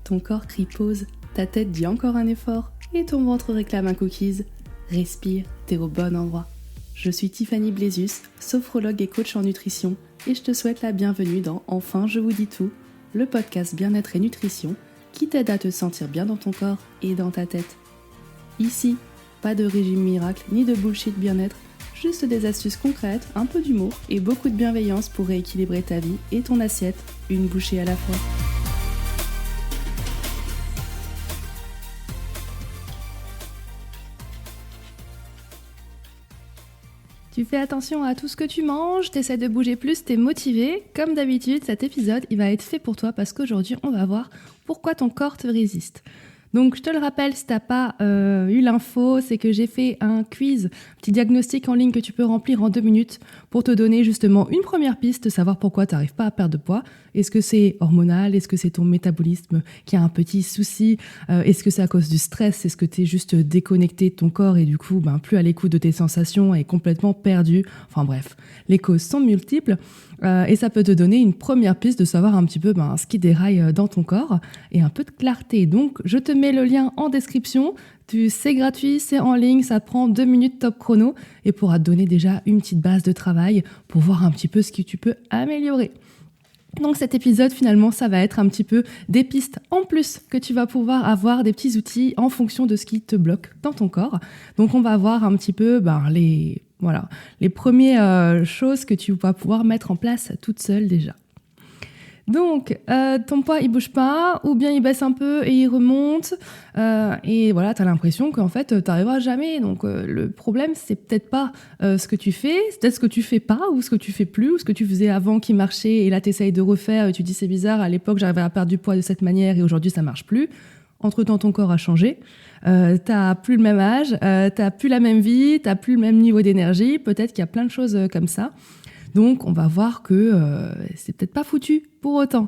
Ton corps crie pause, ta tête dit encore un effort et ton ventre réclame un cookies. Respire, t'es au bon endroit. Je suis Tiffany Blésus, sophrologue et coach en nutrition et je te souhaite la bienvenue dans Enfin je vous dis tout, le podcast bien-être et nutrition qui t'aide à te sentir bien dans ton corps et dans ta tête. Ici, pas de régime miracle ni de bullshit bien-être, juste des astuces concrètes, un peu d'humour et beaucoup de bienveillance pour rééquilibrer ta vie et ton assiette, une bouchée à la fois. Tu fais attention à tout ce que tu manges, t'essaies de bouger plus, t'es motivé. Comme d'habitude, cet épisode, il va être fait pour toi parce qu'aujourd'hui, on va voir pourquoi ton corps te résiste. Donc, je te le rappelle, si t'as pas eu l'info, c'est que j'ai fait un quiz, un petit diagnostic en ligne que tu peux remplir en 2 minutes pour te donner justement une première piste, de savoir pourquoi tu n'arrives pas à perdre de poids. Est-ce que c'est hormonal? Est-ce que c'est ton métabolisme qui a un petit souci? Est-ce que c'est à cause du stress? Est-ce que tu es juste déconnecté de ton corps et du coup, plus à l'écoute de tes sensations et complètement perdu? Enfin bref, les causes sont multiples. Et ça peut te donner une première piste de savoir un petit peu ce qui déraille dans ton corps et un peu de clarté. Donc, je te mets le lien en description. C'est gratuit, c'est en ligne, ça prend 2 minutes top chrono et pourra te donner déjà une petite base de travail pour voir un petit peu ce que tu peux améliorer. Donc cet épisode, finalement, ça va être un petit peu des pistes en plus que tu vas pouvoir avoir, des petits outils en fonction de ce qui te bloque dans ton corps. Donc on va voir un petit peu les premières choses que tu vas pouvoir mettre en place toute seule déjà. Donc, ton poids, il bouge pas, ou bien il baisse un peu et il remonte, et voilà, t'as l'impression qu'en fait, t'arriveras jamais. Donc, le problème, c'est peut-être pas ce que tu fais, c'est peut-être ce que tu fais pas, ou ce que tu fais plus, ou ce que tu faisais avant qui marchait, et là, t'essayes de refaire, et tu dis, c'est bizarre, à l'époque, j'arrivais à perdre du poids de cette manière, et aujourd'hui, ça marche plus. Entre-temps, ton corps a changé, t'as plus le même âge, t'as plus la même vie, t'as plus le même niveau d'énergie, peut-être qu'il y a plein de choses comme ça. Donc, on va voir que c'est peut-être pas foutu pour autant.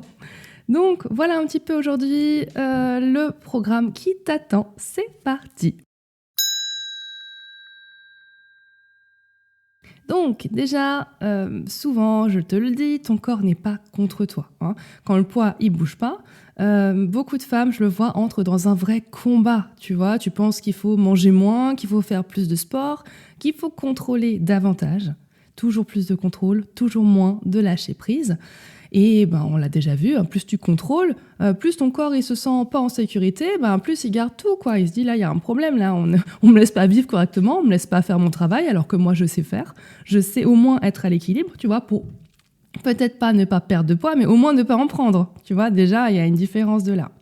Donc, voilà un petit peu aujourd'hui le programme qui t'attend. C'est parti. Donc, déjà, souvent, je te le dis, ton corps n'est pas contre toi. Quand le poids, il bouge pas, beaucoup de femmes, je le vois, entrent dans un vrai combat. Tu vois, tu penses qu'il faut manger moins, qu'il faut faire plus de sport, qu'il faut contrôler davantage. Toujours plus de contrôle, toujours moins de lâcher prise. Et on l'a déjà vu, plus tu contrôles, plus ton corps il se sent pas en sécurité, plus il garde tout, quoi. Il se dit là, il y a un problème, là, on me laisse pas vivre correctement, on me laisse pas faire mon travail, alors que moi je sais faire. Je sais au moins être à l'équilibre, tu vois, pour peut-être pas ne pas perdre de poids, mais au moins ne pas en prendre. Tu vois, déjà, il y a une différence de là.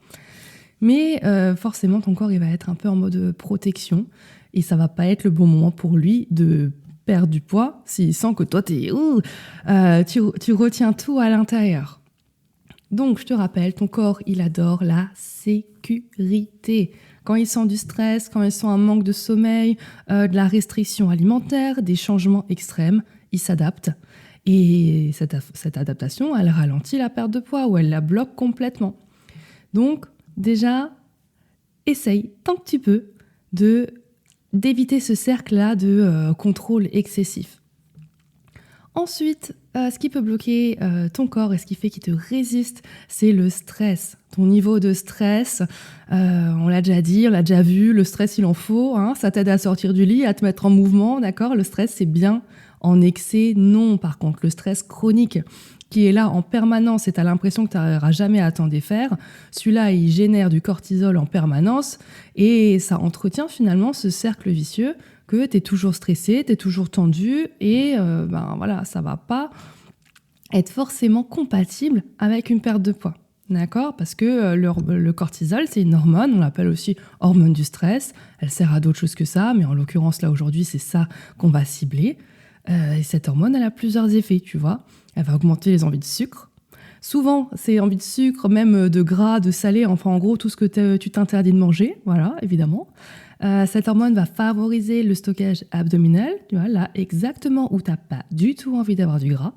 Mais forcément, ton corps il va être un peu en mode protection et ça va pas être le bon moment pour lui de perdre du poids s'il sent que toi tu retiens tout à l'intérieur. Donc je te rappelle, ton corps il adore la sécurité. Quand il sent du stress, quand il sent un manque de sommeil, de la restriction alimentaire, des changements extrêmes, il s'adapte. Et cette adaptation, elle ralentit la perte de poids ou elle la bloque complètement. Donc déjà, essaye tant que tu peux d'éviter ce cercle-là de contrôle excessif. Ensuite, ce qui peut bloquer ton corps et ce qui fait qu'il te résiste, c'est le stress. Ton niveau de stress, on l'a déjà dit, on l'a déjà vu, le stress il en faut, ça t'aide à sortir du lit, à te mettre en mouvement, d'accord ? Le stress c'est bien, en excès non. Par contre, le stress chronique qui est là en permanence et tu as l'impression que tu n'arriveras jamais à t'en défaire, celui-là, il génère du cortisol en permanence et ça entretient finalement ce cercle vicieux que tu es toujours stressé, tu es toujours tendu et ça va pas être forcément compatible avec une perte de poids. D'accord ? Parce que le cortisol, c'est une hormone, on l'appelle aussi hormone du stress. Elle sert à d'autres choses que ça, mais en l'occurrence, là, aujourd'hui, c'est ça qu'on va cibler. Et cette hormone, elle a plusieurs effets, tu vois. Elle va augmenter les envies de sucre. Souvent, c'est envies de sucre, même de gras, de salé, enfin en gros, tout ce que tu t'interdis de manger, voilà, évidemment. Cette hormone va favoriser le stockage abdominal, tu vois, là, exactement où tu n'as pas du tout envie d'avoir du gras.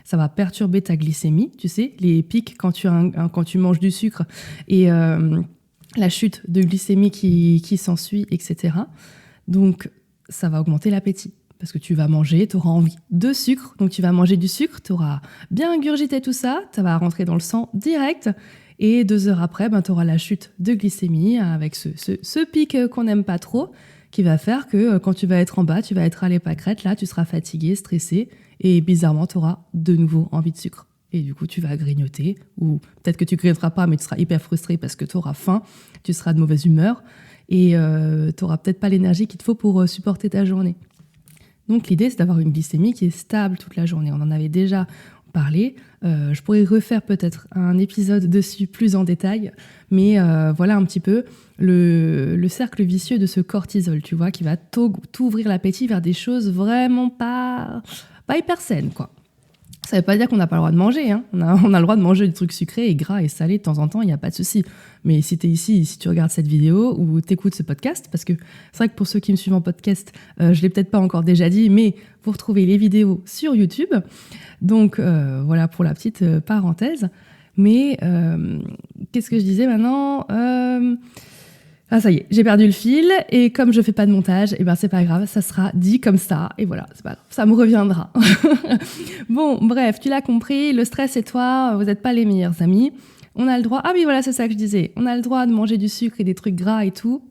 Ça va perturber ta glycémie, tu sais, les pics quand tu manges du sucre et la chute de glycémie qui s'ensuit, etc. Donc, ça va augmenter l'appétit. Parce que tu vas manger, tu auras envie de sucre, donc tu vas manger du sucre, tu auras bien ingurgité tout ça, ça va rentrer dans le sang direct, Et 2 heures après, tu auras la chute de glycémie avec ce pic qu'on n'aime pas trop, qui va faire que quand tu vas être en bas, tu vas être à l'épâquerette, là, tu seras fatigué, stressé, et bizarrement, tu auras de nouveau envie de sucre. Et du coup, tu vas grignoter, ou peut-être que tu grignoteras pas, mais tu seras hyper frustré parce que tu auras faim, tu seras de mauvaise humeur, et tu n'auras peut-être pas l'énergie qu'il te faut pour supporter ta journée. Donc l'idée, c'est d'avoir une glycémie qui est stable toute la journée. On en avait déjà parlé. Je pourrais refaire peut-être un épisode dessus plus en détail, mais voilà un petit peu le cercle vicieux de ce cortisol, tu vois, qui va t'ouvrir l'appétit vers des choses vraiment pas hyper saines, quoi. Ça ne veut pas dire qu'on n'a pas le droit de manger, hein. On a le droit de manger des trucs sucrés et gras et salés de temps en temps, il n'y a pas de souci. Mais si tu es ici, si tu regardes cette vidéo ou tu écoutes ce podcast, parce que c'est vrai que pour ceux qui me suivent en podcast, je ne l'ai peut-être pas encore déjà dit, mais vous retrouvez les vidéos sur YouTube. Donc voilà pour la petite parenthèse. Mais qu'est-ce que je disais maintenant Ah ça y est, j'ai perdu le fil et comme je fais pas de montage, et ben c'est pas grave, ça sera dit comme ça et voilà, c'est pas grave, ça me reviendra. Bon, bref, tu l'as compris, le stress et toi, vous n'êtes pas les meilleurs amis. On a le droit, ah oui voilà, c'est ça que je disais, on a le droit de manger du sucre et des trucs gras et tout,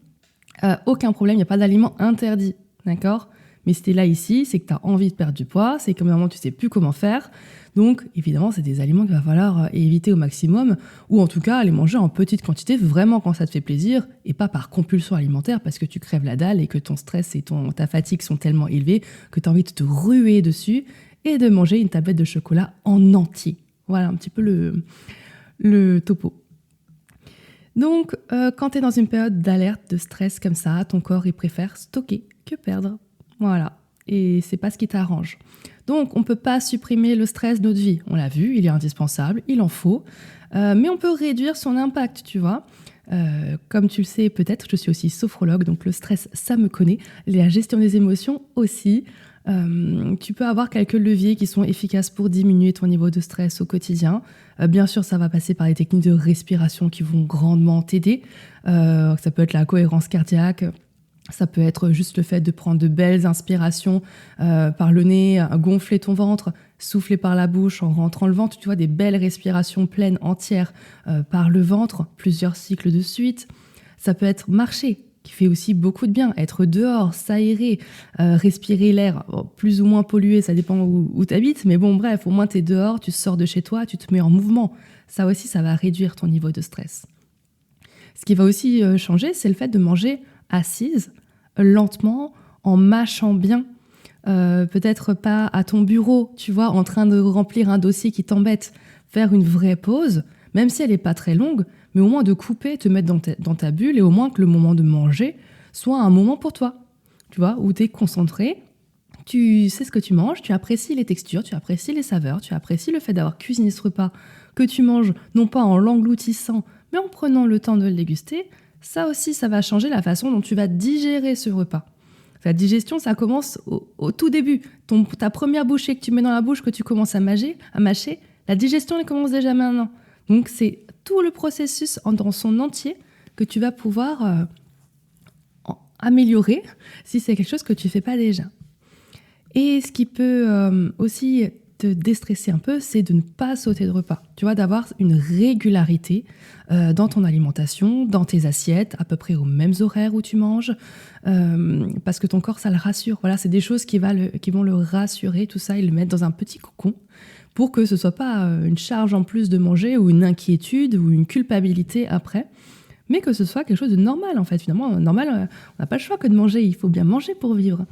aucun problème, il n'y a pas d'aliments interdits, d'accord ? Mais si t'es là ici, c'est que tu as envie de perdre du poids, c'est qu'à un moment tu sais plus comment faire. Donc évidemment, c'est des aliments qu'il va falloir éviter au maximum, ou en tout cas les manger en petite quantité, vraiment quand ça te fait plaisir, et pas par compulsion alimentaire parce que tu crèves la dalle et que ton stress et ta fatigue sont tellement élevés que tu as envie de te ruer dessus et de manger une tablette de chocolat en entier. Voilà un petit peu le topo. Donc quand tu es dans une période d'alerte, de stress comme ça, ton corps il préfère stocker que perdre. Voilà, et c'est pas ce qui t'arrange. Donc, on ne peut pas supprimer le stress de notre vie. On l'a vu, il est indispensable, il en faut. Mais on peut réduire son impact, tu vois. Comme tu le sais peut-être, je suis aussi sophrologue, donc le stress, ça me connaît. La gestion des émotions aussi. Tu peux avoir quelques leviers qui sont efficaces pour diminuer ton niveau de stress au quotidien. Bien sûr, ça va passer par des techniques de respiration qui vont grandement t'aider. Ça peut être la cohérence cardiaque. Ça peut être juste le fait de prendre de belles inspirations par le nez, gonfler ton ventre, souffler par la bouche en rentrant le ventre. Tu vois, des belles respirations pleines, entières par le ventre, plusieurs cycles de suite. Ça peut être marcher, qui fait aussi beaucoup de bien. Être dehors, s'aérer, respirer l'air plus ou moins pollué, ça dépend où tu habites. Mais bon, bref, au moins tu es dehors, tu sors de chez toi, tu te mets en mouvement. Ça aussi, ça va réduire ton niveau de stress. Ce qui va aussi changer, c'est le fait de manger assise, lentement, en mâchant bien. Peut-être pas à ton bureau, tu vois, en train de remplir un dossier qui t'embête. Faire une vraie pause, même si elle n'est pas très longue, mais au moins de couper, te mettre dans ta bulle et au moins que le moment de manger soit un moment pour toi. Tu vois, où tu es concentré, tu sais ce que tu manges, tu apprécies les textures, tu apprécies les saveurs, tu apprécies le fait d'avoir cuisiné ce repas que tu manges, non pas en l'engloutissant, mais en prenant le temps de le déguster. Ça aussi, ça va changer la façon dont tu vas digérer ce repas. La digestion, ça commence au tout début. Ta première bouchée que tu mets dans la bouche, que tu commences à mâcher, la digestion, elle commence déjà maintenant. Donc, c'est tout le processus dans son entier que tu vas pouvoir améliorer si c'est quelque chose que tu ne fais pas déjà. Et ce qui peut aussi te déstresser un peu, c'est de ne pas sauter de repas. Tu vois, d'avoir une régularité dans ton alimentation, dans tes assiettes, à peu près aux mêmes horaires où tu manges, parce que ton corps, ça le rassure. Voilà, c'est des choses qui vont le rassurer, tout ça, et le mettre dans un petit cocon pour que ce soit pas une charge en plus de manger ou une inquiétude ou une culpabilité après, mais que ce soit quelque chose de normal, en fait. Finalement, normal, on n'a pas le choix que de manger, il faut bien manger pour vivre.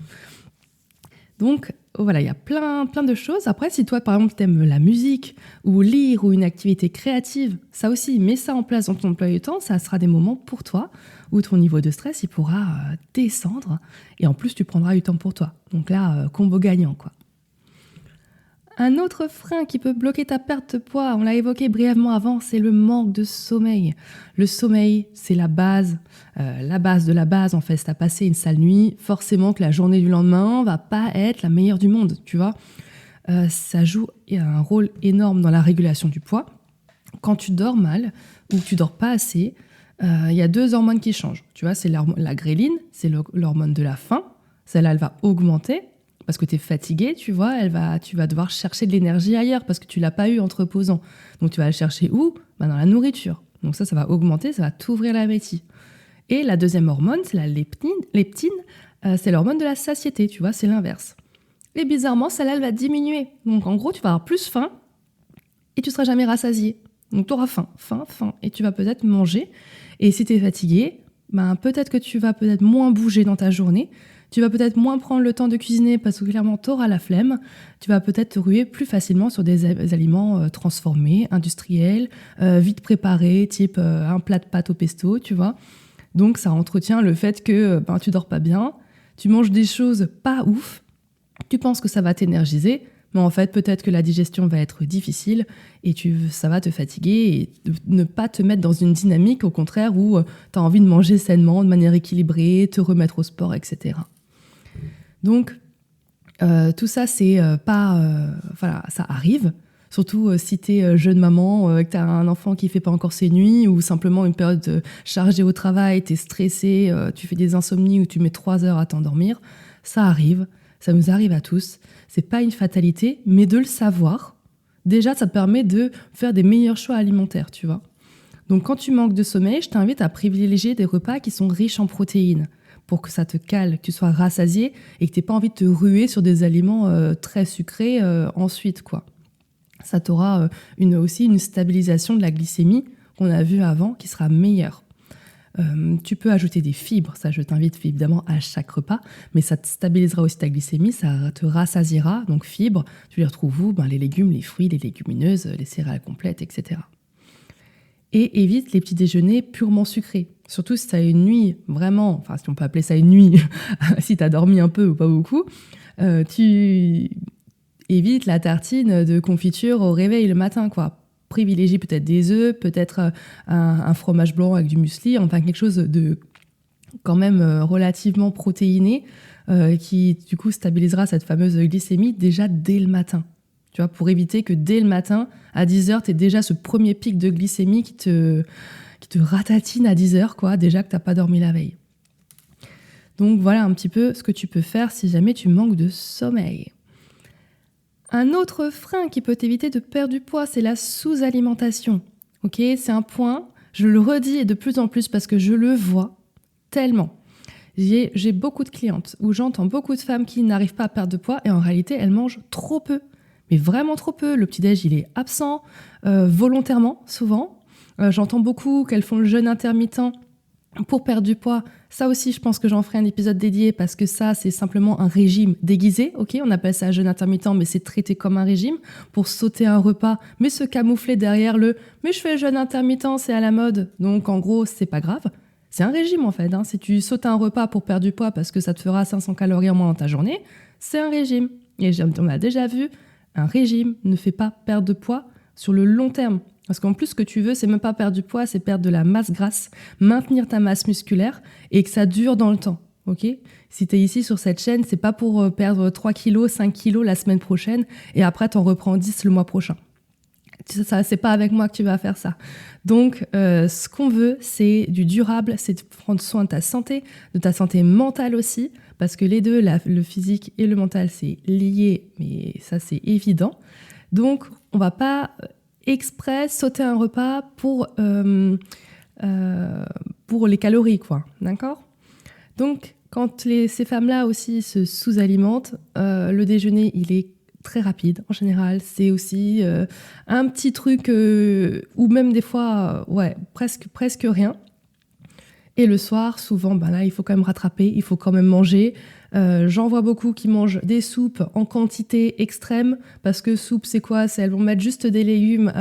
Donc, voilà, il y a plein de choses. Après, si toi, par exemple, t'aimes la musique ou lire ou une activité créative, ça aussi, mets ça en place dans ton emploi du temps, ça sera des moments pour toi où ton niveau de stress, il pourra descendre et en plus, tu prendras du temps pour toi. Donc là, combo gagnant, quoi. Un autre frein qui peut bloquer ta perte de poids, on l'a évoqué brièvement avant, c'est le manque de sommeil. Le sommeil, c'est la base de la base en fait. Si tu as passé une sale nuit, forcément que la journée du lendemain va pas être la meilleure du monde, tu vois. Ça joue un rôle énorme dans la régulation du poids. Quand tu dors mal ou que tu dors pas assez, il y a 2 hormones qui changent. Tu vois, c'est la gréline, c'est l'hormone de la faim. Celle-là, elle va augmenter. Parce que tu es fatigué, tu vois, tu vas devoir chercher de l'énergie ailleurs parce que tu l'as pas eu en te reposant. Donc tu vas la chercher où ? Dans la nourriture. Donc ça va augmenter, ça va t'ouvrir l'appétit. Et la deuxième hormone, c'est la leptine, c'est l'hormone de la satiété, tu vois, c'est l'inverse. Et bizarrement, celle-là, elle va diminuer. Donc en gros, tu vas avoir plus faim et tu ne seras jamais rassasié. Donc tu auras faim, et tu vas peut-être manger. Et si tu es fatigué, peut-être que tu vas peut-être moins bouger dans ta journée, tu vas peut-être moins prendre le temps de cuisiner parce que clairement tu auras la flemme, tu vas peut-être te ruer plus facilement sur des aliments transformés, industriels, vite préparés, type un plat de pâtes au pesto, tu vois. Donc ça entretient le fait que tu dors pas bien, tu manges des choses pas ouf, tu penses que ça va t'énergiser, mais en fait, peut-être que la digestion va être difficile et ça va te fatiguer et ne pas te mettre dans une dynamique, au contraire, où tu as envie de manger sainement, de manière équilibrée, te remettre au sport, etc. Donc, tout ça, c'est voilà, ça arrive. Surtout si tu es jeune maman, que tu as un enfant qui ne fait pas encore ses nuits ou simplement une période chargée au travail, tu es stressé, tu fais des insomnies ou tu mets 3 heures à t'endormir. Ça arrive, ça nous arrive à tous. C'est pas une fatalité, mais de le savoir, déjà, ça te permet de faire des meilleurs choix alimentaires, tu vois. Donc, quand tu manques de sommeil, je t'invite à privilégier des repas qui sont riches en protéines pour que ça te cale, que tu sois rassasié et que tu n'aies pas envie de te ruer sur des aliments très sucrés ensuite, quoi. Ça t'aura aussi une stabilisation de la glycémie qu'on a vue avant qui sera meilleure. Tu peux ajouter des fibres, ça je t'invite évidemment à chaque repas, mais ça te stabilisera aussi ta glycémie, ça te rassasiera, donc fibres, tu les retrouves où ? Les légumes, les fruits, les légumineuses, les céréales complètes, etc. Et évite les petits déjeuners purement sucrés, surtout si tu as une nuit vraiment, enfin si on peut appeler ça une nuit, si tu as dormi un peu ou pas beaucoup, tu évites la tartine de confiture au réveil le matin, quoi. Privilégie peut-être des œufs, peut-être un fromage blanc avec du muesli, enfin quelque chose de quand même relativement protéiné qui du coup stabilisera cette fameuse glycémie déjà dès le matin. Tu vois, pour éviter que dès le matin, à 10h, tu aies déjà ce premier pic de glycémie qui te ratatine à 10h, quoi, déjà que tu n'as pas dormi la veille. Donc voilà un petit peu ce que tu peux faire si jamais tu manques de sommeil. Un autre frein qui peut t'éviter de perdre du poids, c'est la sous-alimentation. Ok, c'est un point, je le redis et de plus en plus parce que je le vois tellement. J'ai beaucoup de clientes où j'entends beaucoup de femmes qui n'arrivent pas à perdre de poids et en réalité, elles mangent trop peu. Mais vraiment trop peu. Le petit-déj, il est absent, volontairement, souvent. J'entends beaucoup qu'elles font le jeûne intermittent pour perdre du poids. Ça aussi, je pense que j'en ferai un épisode dédié parce que ça, c'est simplement un régime déguisé. Ok, on appelle ça un jeûne intermittent, mais c'est traité comme un régime pour sauter un repas, mais se camoufler derrière mais je fais le jeûne intermittent, c'est à la mode. Donc, en gros, c'est pas grave. C'est un régime, en fait. Si tu sautes un repas pour perdre du poids parce que ça te fera 500 calories en moins dans ta journée, c'est un régime. Et on a déjà vu, un régime ne fait pas perdre de poids sur le long terme. Parce qu'en plus, ce que tu veux, c'est même pas perdre du poids, c'est perdre de la masse grasse, maintenir ta masse musculaire et que ça dure dans le temps. Okay ? Si tu es ici sur cette chaîne, c'est pas pour perdre 3 kilos, 5 kilos la semaine prochaine et après t'en reprends 10 le mois prochain. Ça, c'est pas avec moi que tu vas faire ça. Donc, ce qu'on veut, c'est du durable, c'est de prendre soin de ta santé mentale aussi, parce que les deux, le physique et le mental, c'est lié, mais ça, c'est évident. Donc, on va pas exprès sauter un repas pour les calories, quoi. D'accord ? Donc, quand ces femmes-là aussi se sous-alimentent, le déjeuner, il est très rapide en général. C'est aussi un petit truc, ou même des fois, presque rien. Et le soir, souvent, là, il faut quand même rattraper, il faut quand même manger. J'en vois beaucoup qui mangent des soupes en quantité extrême, parce que soupe, c'est quoi ? Elles vont mettre juste des légumes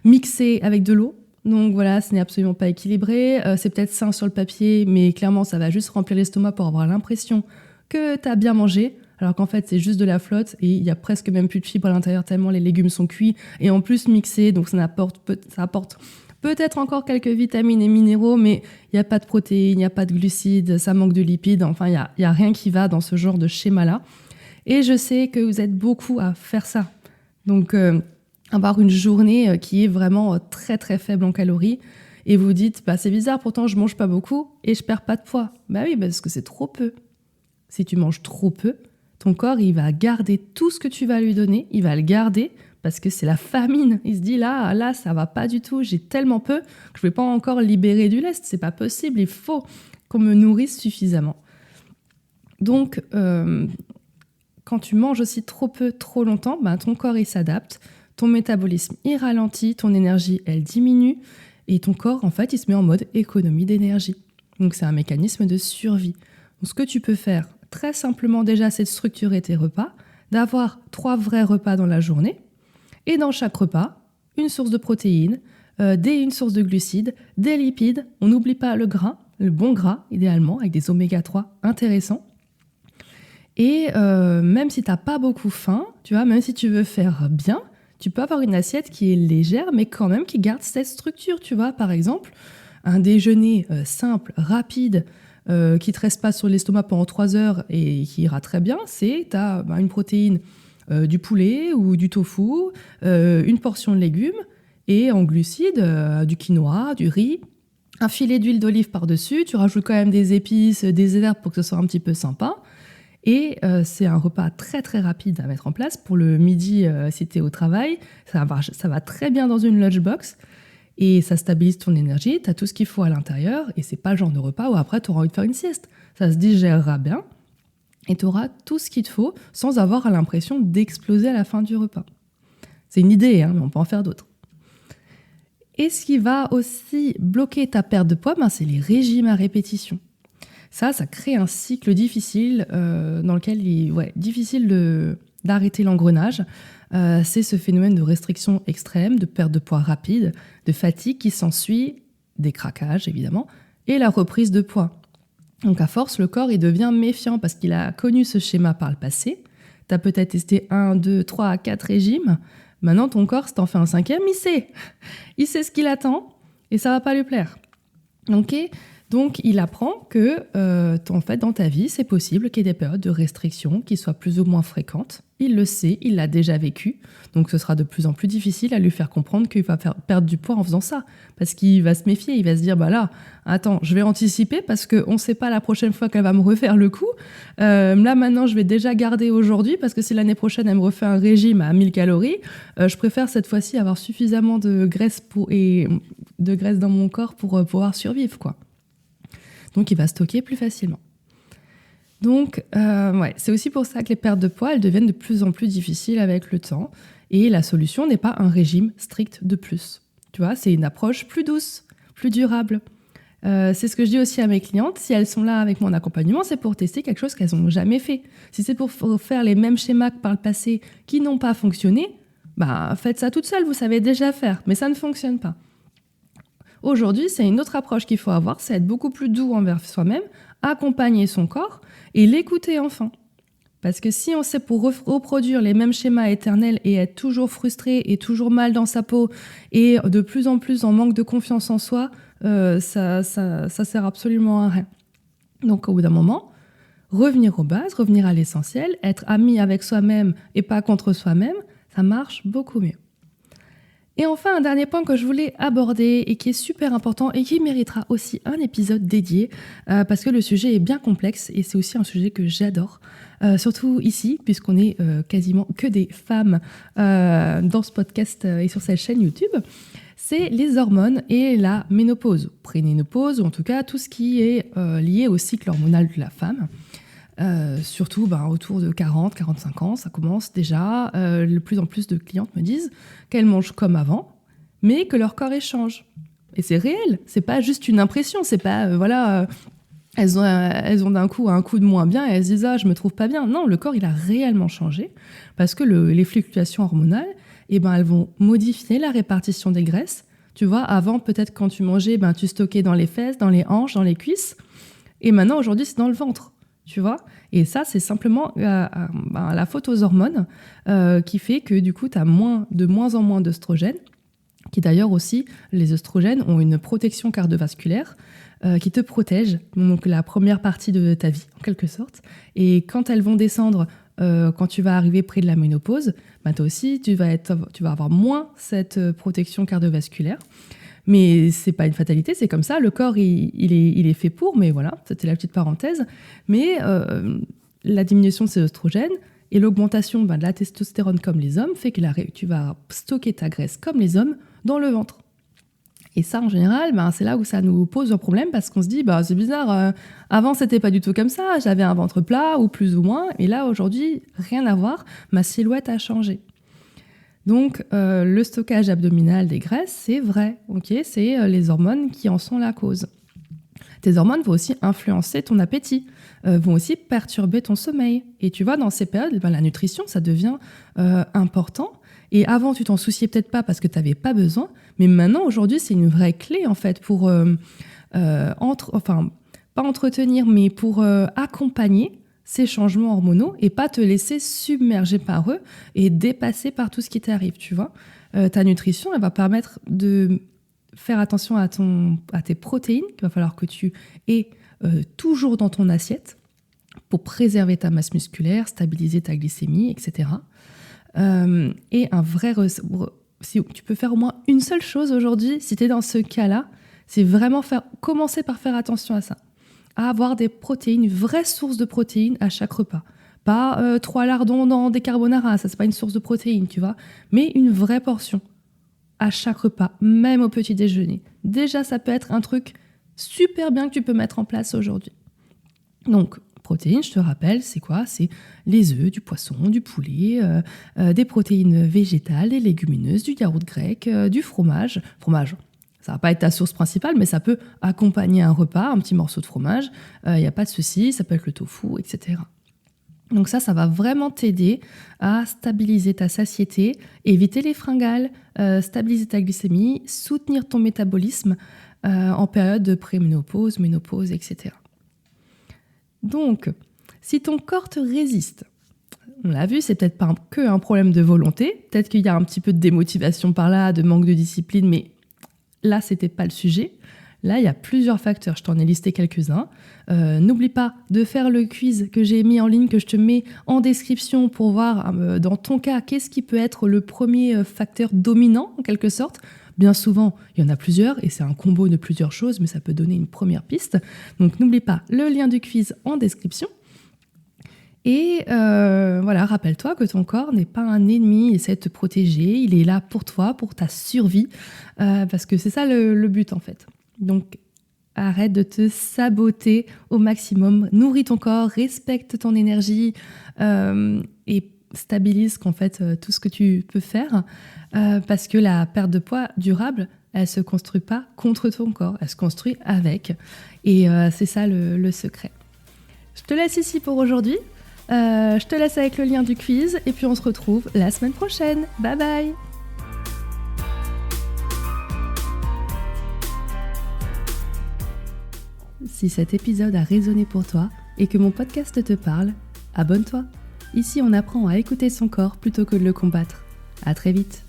mixés avec de l'eau. Donc voilà, ce n'est absolument pas équilibré. C'est peut-être sain sur le papier, mais clairement, ça va juste remplir l'estomac pour avoir l'impression que tu as bien mangé, alors qu'en fait, c'est juste de la flotte et il n'y a presque même plus de fibres à l'intérieur tellement les légumes sont cuits et en plus mixés, donc ça apporte peut-être encore quelques vitamines et minéraux, mais il n'y a pas de protéines, il n'y a pas de glucides, ça manque de lipides, enfin, il n'y a rien qui va dans ce genre de schéma-là. Et je sais que vous êtes beaucoup à faire ça. Donc, avoir une journée qui est vraiment très, très faible en calories, et vous dites, c'est bizarre, pourtant je ne mange pas beaucoup et je ne perds pas de poids. Oui, parce que c'est trop peu. Si tu manges trop peu, ton corps, il va garder tout ce que tu vas lui donner, il va le garder parce que c'est la famine. Il se dit là, ça va pas du tout, j'ai tellement peu que je vais pas encore libérer du lest, c'est pas possible, il faut qu'on me nourrisse suffisamment. Donc, quand tu manges aussi trop peu, trop longtemps, ton corps il s'adapte, ton métabolisme il ralentit, ton énergie elle diminue, et ton corps en fait il se met en mode économie d'énergie. Donc c'est un mécanisme de survie. Donc, ce que tu peux faire très simplement déjà, c'est de structurer tes repas, d'avoir 3 vrais repas dans la journée, et dans chaque repas, une source de protéines, une source de glucides, des lipides, on n'oublie pas le gras, le bon gras idéalement, avec des oméga 3 intéressants. Et même si tu n'as pas beaucoup faim, tu vois, même si tu veux faire bien, tu peux avoir une assiette qui est légère, mais quand même qui garde cette structure, tu vois. Par exemple, un déjeuner simple, rapide, qui ne te reste pas sur l'estomac pendant 3 heures et qui ira très bien, c'est tu as une protéine, du poulet ou du tofu, une portion de légumes, et en glucides, du quinoa, du riz, un filet d'huile d'olive par-dessus, tu rajoutes quand même des épices, des herbes pour que ce soit un petit peu sympa. Et c'est un repas très très rapide à mettre en place pour le midi si tu es au travail. Ça va très bien dans une lunchbox et ça stabilise ton énergie. Tu as tout ce qu'il faut à l'intérieur et c'est pas le genre de repas où après tu auras envie de faire une sieste. Ça se digérera bien et tu auras tout ce qu'il te faut sans avoir l'impression d'exploser à la fin du repas. C'est une idée, mais on peut en faire d'autres. Et ce qui va aussi bloquer ta perte de poids, c'est les régimes à répétition. Ça crée un cycle difficile dans lequel il est difficile d'arrêter l'engrenage. C'est ce phénomène de restriction extrême, de perte de poids rapide, de fatigue qui s'ensuit, des craquages évidemment, et la reprise de poids. Donc à force, le corps il devient méfiant parce qu'il a connu ce schéma par le passé. Tu as peut-être testé 1, 2, 3, 4 régimes. Maintenant, ton corps, si t'en fais un 5e, il sait ce qu'il attend et ça va pas lui plaire. Okay. Donc, il apprend que en fait, dans ta vie, c'est possible qu'il y ait des périodes de restriction qui soient plus ou moins fréquentes. Il le sait, il l'a déjà vécu. Donc, ce sera de plus en plus difficile à lui faire comprendre qu'il va perdre du poids en faisant ça. Parce qu'il va se méfier, il va se dire, là, attends, je vais anticiper parce qu'on ne sait pas la prochaine fois qu'elle va me refaire le coup. Là, maintenant, je vais déjà garder aujourd'hui parce que si l'année prochaine, elle me refait un régime à 1000 calories, je préfère cette fois-ci avoir suffisamment de graisse dans mon corps pour pouvoir survivre, quoi. Donc, il va stocker plus facilement. Donc, c'est aussi pour ça que les pertes de poids, elles deviennent de plus en plus difficiles avec le temps. Et la solution n'est pas un régime strict de plus. Tu vois, c'est une approche plus douce, plus durable. C'est ce que je dis aussi à mes clientes. Si elles sont là avec mon accompagnement, c'est pour tester quelque chose qu'elles n'ont jamais fait. Si c'est pour faire les mêmes schémas que par le passé qui n'ont pas fonctionné, faites ça toute seule, vous savez déjà faire. Mais ça ne fonctionne pas. Aujourd'hui, c'est une autre approche qu'il faut avoir, c'est être beaucoup plus doux envers soi-même, accompagner son corps et l'écouter enfin. Parce que si on sait pour reproduire les mêmes schémas éternels et être toujours frustré et toujours mal dans sa peau et de plus en plus en manque de confiance en soi, ça sert absolument à rien. Donc au bout d'un moment, revenir aux bases, revenir à l'essentiel, être ami avec soi-même et pas contre soi-même, ça marche beaucoup mieux. Et enfin, un dernier point que je voulais aborder et qui est super important et qui méritera aussi un épisode dédié parce que le sujet est bien complexe et c'est aussi un sujet que j'adore, surtout ici puisqu'on est quasiment que des femmes dans ce podcast et sur cette chaîne YouTube, c'est les hormones et la ménopause, préménopause ou en tout cas tout ce qui est lié au cycle hormonal de la femme. Surtout autour de 40-45 ans, ça commence déjà. De plus en plus de clientes me disent qu'elles mangent comme avant, mais que leur corps échange. Et c'est réel, c'est pas juste une impression, c'est pas elles ont d'un coup un coup de moins bien et elles se disent je me trouve pas bien. Non, le corps il a réellement changé parce que les fluctuations hormonales, elles vont modifier la répartition des graisses. Tu vois, avant peut-être quand tu mangeais, tu stockais dans les fesses, dans les hanches, dans les cuisses, et maintenant aujourd'hui c'est dans le ventre. Tu vois, et ça, c'est simplement la faute aux hormones qui fait que du coup, tu as de moins en moins d'œstrogènes, qui d'ailleurs aussi, les œstrogènes ont une protection cardiovasculaire qui te protège, donc la première partie de ta vie, en quelque sorte. Et quand elles vont descendre, quand tu vas arriver près de la ménopause, toi aussi, tu vas avoir moins cette protection cardiovasculaire. Mais c'est pas une fatalité, c'est comme ça. Le corps, il est fait pour, mais voilà, c'était la petite parenthèse. Mais la diminution de ces oestrogènes Et l'augmentation de la testostérone comme les hommes fait que tu vas stocker ta graisse comme les hommes dans le ventre. Et ça, en général, c'est là où ça nous pose un problème parce qu'on se dit, c'est bizarre, avant, c'était pas du tout comme ça, j'avais un ventre plat ou plus ou moins, et là, aujourd'hui, rien à voir, ma silhouette a changé. Donc, le stockage abdominal des graisses, c'est vrai, ok, c'est les hormones qui en sont la cause. Tes hormones vont aussi influencer ton appétit, vont aussi perturber ton sommeil. Et tu vois, dans ces périodes, la nutrition, ça devient important. Et avant, tu t'en souciais peut-être pas parce que tu n'avais pas besoin. Mais maintenant, aujourd'hui, c'est une vraie clé, en fait, pour, pas entretenir, mais pour accompagner ces changements hormonaux et pas te laisser submerger par eux et dépasser par tout ce qui t'arrive, tu vois. Ta nutrition, elle va permettre de faire attention à tes protéines, qu'il va falloir que tu aies toujours dans ton assiette pour préserver ta masse musculaire, stabiliser ta glycémie, etc. Et un vrai... Si tu peux faire au moins une seule chose aujourd'hui, si tu es dans ce cas-là, c'est vraiment commencer par faire attention à ça. À avoir des protéines, une vraie source de protéines à chaque repas. Pas 3 lardons dans des carbonara, ça c'est pas une source de protéines, tu vois, mais une vraie portion à chaque repas, même au petit déjeuner. Déjà, ça peut être un truc super bien que tu peux mettre en place aujourd'hui. Donc, protéines, je te rappelle, c'est quoi ? C'est les œufs, du poisson, du poulet, des protéines végétales, des légumineuses, du yaourt grec, du fromage. Fromage, ça va pas être ta source principale, mais ça peut accompagner un repas, un petit morceau de fromage. Il n'y a pas de souci, ça peut être le tofu, etc. Donc ça va vraiment t'aider à stabiliser ta satiété, éviter les fringales, stabiliser ta glycémie, soutenir ton métabolisme en période de préménopause, ménopause, etc. Donc, si ton corps te résiste, on l'a vu, c'est peut-être pas que un problème de volonté, peut-être qu'il y a un petit peu de démotivation par là, de manque de discipline, mais là, c'était pas le sujet. Là, il y a plusieurs facteurs, je t'en ai listé quelques-uns. N'oublie pas de faire le quiz que j'ai mis en ligne, que je te mets en description pour voir, dans ton cas, qu'est-ce qui peut être le premier facteur dominant, en quelque sorte. Bien souvent, il y en a plusieurs et c'est un combo de plusieurs choses, mais ça peut donner une première piste. Donc, n'oublie pas le lien du quiz en description. Et rappelle-toi que ton corps n'est pas un ennemi, essaie de te protéger, il est là pour toi, pour ta survie, parce que c'est ça le but en fait. Donc, arrête de te saboter au maximum, nourris ton corps, respecte ton énergie et stabilise qu'en fait tout ce que tu peux faire, parce que la perte de poids durable, elle se construit pas contre ton corps, elle se construit avec. Et c'est ça le secret. Je te laisse ici pour aujourd'hui. Je te laisse avec le lien du quiz et puis on se retrouve la semaine prochaine. Bye bye! Si cet épisode a résonné pour toi et que mon podcast te parle, abonne-toi. Ici, on apprend à écouter son corps plutôt que de le combattre. À très vite!